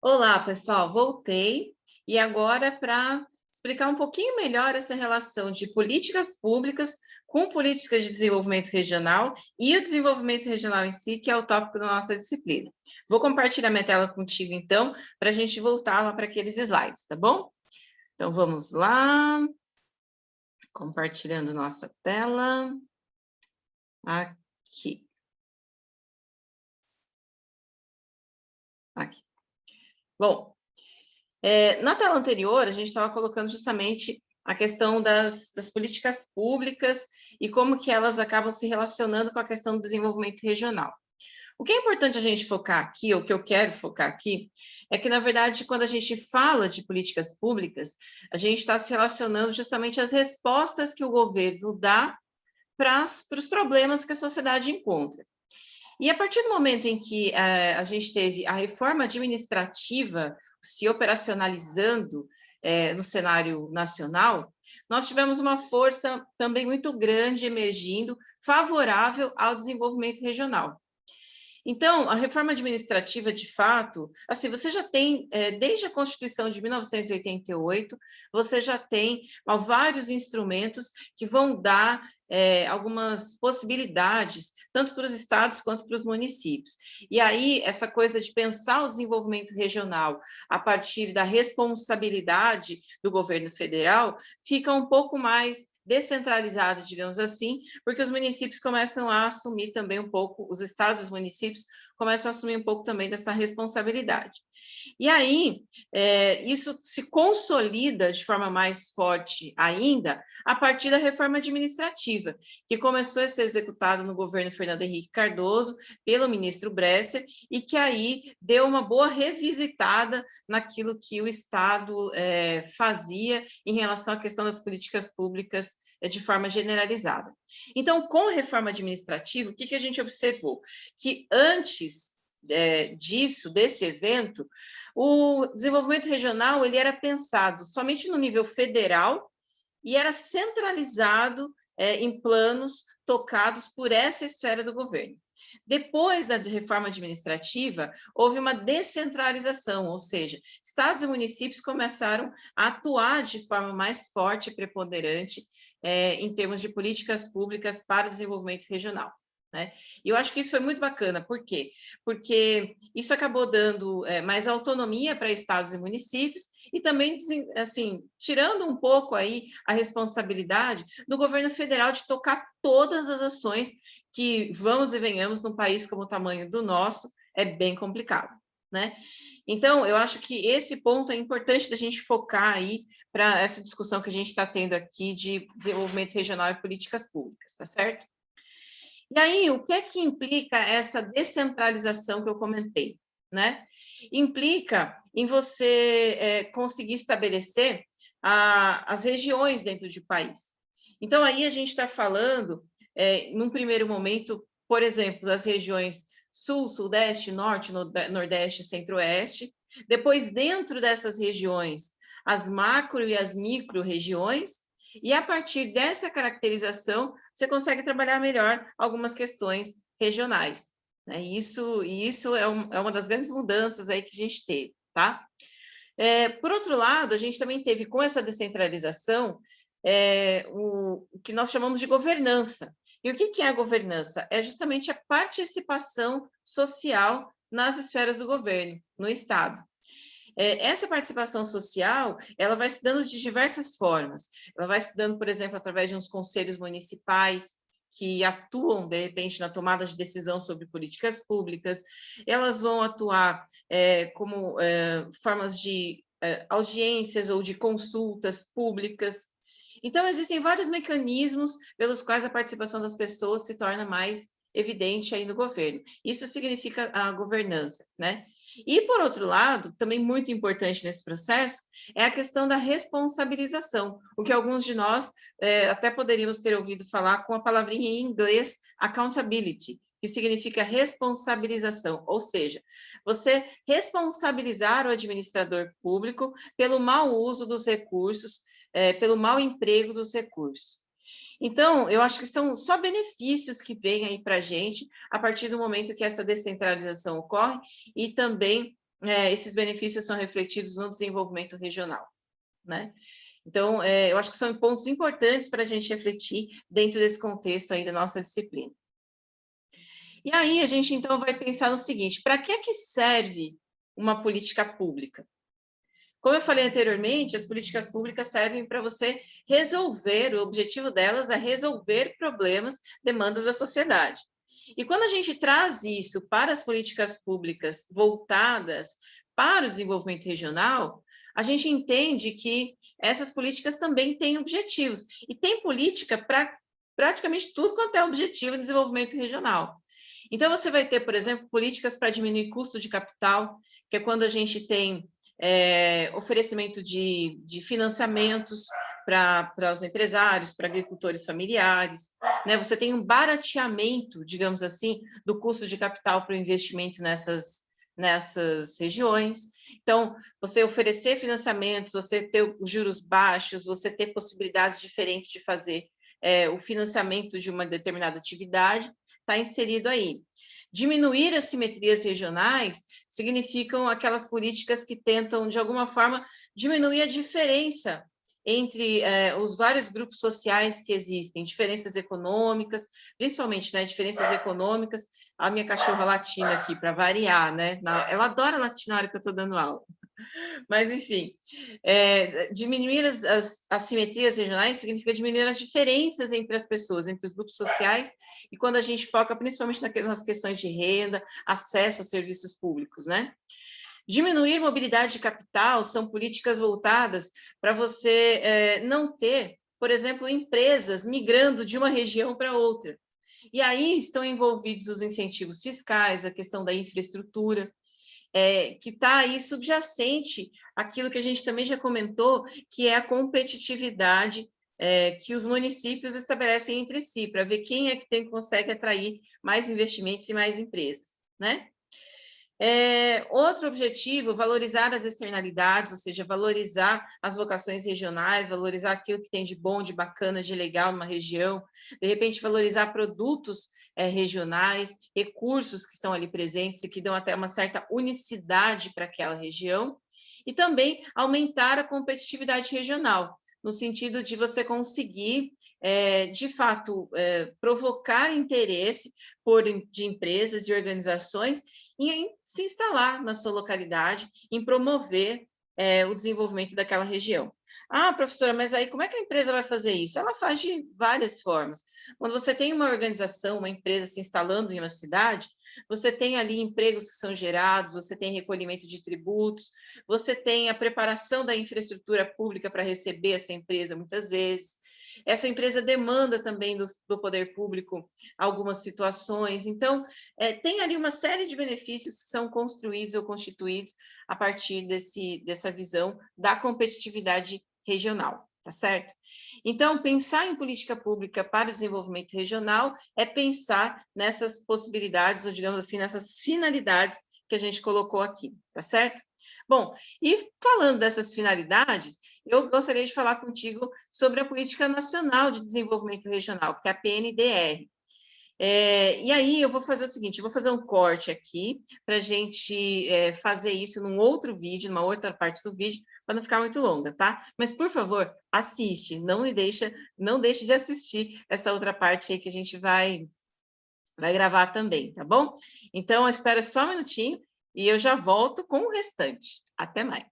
Olá, pessoal, voltei e agora para explicar um pouquinho melhor essa relação de políticas públicas com políticas de desenvolvimento regional e o desenvolvimento regional em si, que é o tópico da nossa disciplina. Vou compartilhar minha tela contigo, então, para a gente voltar lá para aqueles slides, tá bom? Então, vamos lá, compartilhando nossa tela. Aqui. Aqui. Bom, na tela anterior, a gente estava colocando justamente a questão das políticas públicas e como que elas acabam se relacionando com a questão do desenvolvimento regional. O que é importante a gente focar aqui, ou o que eu quero focar aqui, é que, na verdade, quando a gente fala de políticas públicas, a gente está se relacionando justamente às respostas que o governo dá para os problemas que a sociedade encontra. E a partir do momento em que a gente teve a reforma administrativa se operacionalizando no cenário nacional, nós tivemos uma força também muito grande emergindo, favorável ao desenvolvimento regional. Então, a reforma administrativa, de fato, assim, você já tem, desde a Constituição de 1988, você já tem vários instrumentos que vão dar algumas possibilidades, tanto para os estados quanto para os municípios. E aí, essa coisa de pensar o desenvolvimento regional a partir da responsabilidade do governo federal fica um pouco mais descentralizada, digamos assim, porque os municípios começam a assumir também um pouco, os estados e os municípios começam a assumir um pouco também dessa responsabilidade. E aí, isso se consolida de forma mais forte ainda a partir da reforma administrativa, que começou a ser executada no governo Fernando Henrique Cardoso, pelo ministro Bresser, e que aí deu uma boa revisitada naquilo que o Estado fazia em relação à questão das políticas públicas de forma generalizada. Então, com a reforma administrativa, o que a gente observou? Que antes desse evento, o desenvolvimento regional ele era pensado somente no nível federal e era centralizado em planos tocados por essa esfera do governo. Depois da reforma administrativa, houve uma descentralização, ou seja, estados e municípios começaram a atuar de forma mais forte e preponderante em termos de políticas públicas para o desenvolvimento regional. Né? E eu acho que isso foi muito bacana, por quê? Porque isso acabou dando mais autonomia para estados e municípios e também, assim, tirando um pouco aí a responsabilidade do governo federal de tocar todas as ações que vamos e venhamos num país como o tamanho do nosso, é bem complicado, né? Então, eu acho que esse ponto é importante da gente focar aí para essa discussão que a gente está tendo aqui de desenvolvimento regional e políticas públicas, tá certo? E aí, o que é que implica essa descentralização que eu comentei, né? Implica em você conseguir estabelecer as regiões dentro do país. Então, aí a gente está falando, num primeiro momento, por exemplo, das regiões Sul, Sudeste, Norte, Nordeste, Centro-Oeste. Depois, dentro dessas regiões, as macro e as micro-regiões. E a partir dessa caracterização, você consegue trabalhar melhor algumas questões regionais. Né? Isso é uma das grandes mudanças aí que a gente teve, tá? Por outro lado, a gente também teve, com essa descentralização, o que nós chamamos de governança. E o que é a governança? É justamente a participação social nas esferas do governo, no Estado. Essa participação social, ela vai se dando de diversas formas. Ela vai se dando, por exemplo, através de uns conselhos municipais, que atuam, de repente, na tomada de decisão sobre políticas públicas. Elas vão atuar como formas de audiências ou de consultas públicas. Então, existem vários mecanismos pelos quais a participação das pessoas se torna mais evidente aí no governo. Isso significa a governança, né? E, por outro lado, também muito importante nesse processo, é a questão da responsabilização, o que alguns de nós até poderíamos ter ouvido falar com a palavrinha em inglês, accountability, que significa responsabilização, ou seja, você responsabilizar o administrador público pelo mau uso dos recursos, pelo mau emprego dos recursos. Então, eu acho que são só benefícios que vêm aí para a gente a partir do momento que essa descentralização ocorre e também esses benefícios são refletidos no desenvolvimento regional, né? Então, eu acho que são pontos importantes para a gente refletir dentro desse contexto aí da nossa disciplina. E aí a gente, então, vai pensar no seguinte, para que serve uma política pública? Como eu falei anteriormente, as políticas públicas servem para você resolver, o objetivo delas é resolver problemas, demandas da sociedade. E quando a gente traz isso para as políticas públicas voltadas para o desenvolvimento regional, a gente entende que essas políticas também têm objetivos. E tem política para praticamente tudo quanto é objetivo de desenvolvimento regional. Então, você vai ter, por exemplo, políticas para diminuir custo de capital, que é quando a gente tem oferecimento de financiamentos para os empresários, para agricultores familiares, né? Você tem um barateamento, digamos assim, do custo de capital para o investimento nessas regiões. Então, você oferecer financiamentos, você ter os juros baixos, você ter possibilidades diferentes de fazer o financiamento de uma determinada atividade, está inserido aí. Diminuir as simetrias regionais significam aquelas políticas que tentam, de alguma forma, diminuir a diferença entre os vários grupos sociais que existem, diferenças econômicas, principalmente, né, diferenças econômicas. A minha cachorra latina aqui, para variar, né? Ela adora latinar na hora que eu estou dando aula. Mas, enfim, diminuir as assimetrias regionais significa diminuir as diferenças entre as pessoas, entre os grupos sociais, e quando a gente foca principalmente nas questões de renda, acesso a serviços públicos, né? Diminuir mobilidade de capital são políticas voltadas para você não ter, por exemplo, empresas migrando de uma região para outra. E aí estão envolvidos os incentivos fiscais, a questão da infraestrutura, que está aí subjacente àquilo que a gente também já comentou, que é a competitividade que os municípios estabelecem entre si, para ver quem é que consegue atrair mais investimentos e mais empresas, né? Outro objetivo, valorizar as externalidades, ou seja, valorizar as vocações regionais, valorizar aquilo que tem de bom, de bacana, de legal numa região, de repente valorizar produtos regionais, recursos que estão ali presentes e que dão até uma certa unicidade para aquela região, e também aumentar a competitividade regional, no sentido de você conseguir, de fato, provocar interesse de empresas e organizações em se instalar na sua localidade, em promover o desenvolvimento daquela região. Ah, professora, mas aí como é que a empresa vai fazer isso? Ela faz de várias formas. Quando você tem uma organização, uma empresa se instalando em uma cidade, você tem ali empregos que são gerados, você tem recolhimento de tributos, você tem a preparação da infraestrutura pública para receber essa empresa, muitas vezes. Essa empresa demanda também do poder público algumas situações. Então, tem ali uma série de benefícios que são construídos ou constituídos a partir dessa visão da competitividade regional, tá certo? Então, pensar em política pública para o desenvolvimento regional é pensar nessas possibilidades, ou digamos assim, nessas finalidades que a gente colocou aqui, tá certo? Bom, e falando dessas finalidades, eu gostaria de falar contigo sobre a Política Nacional de Desenvolvimento Regional, que é a PNDR. E aí eu vou fazer o seguinte, eu vou fazer um corte aqui para a gente fazer isso num outro vídeo, numa outra parte do vídeo, para não ficar muito longa, tá? Mas, por favor, assiste, não deixe de assistir essa outra parte aí que a gente vai gravar também, tá bom? Então, espera só um minutinho e eu já volto com o restante. Até mais.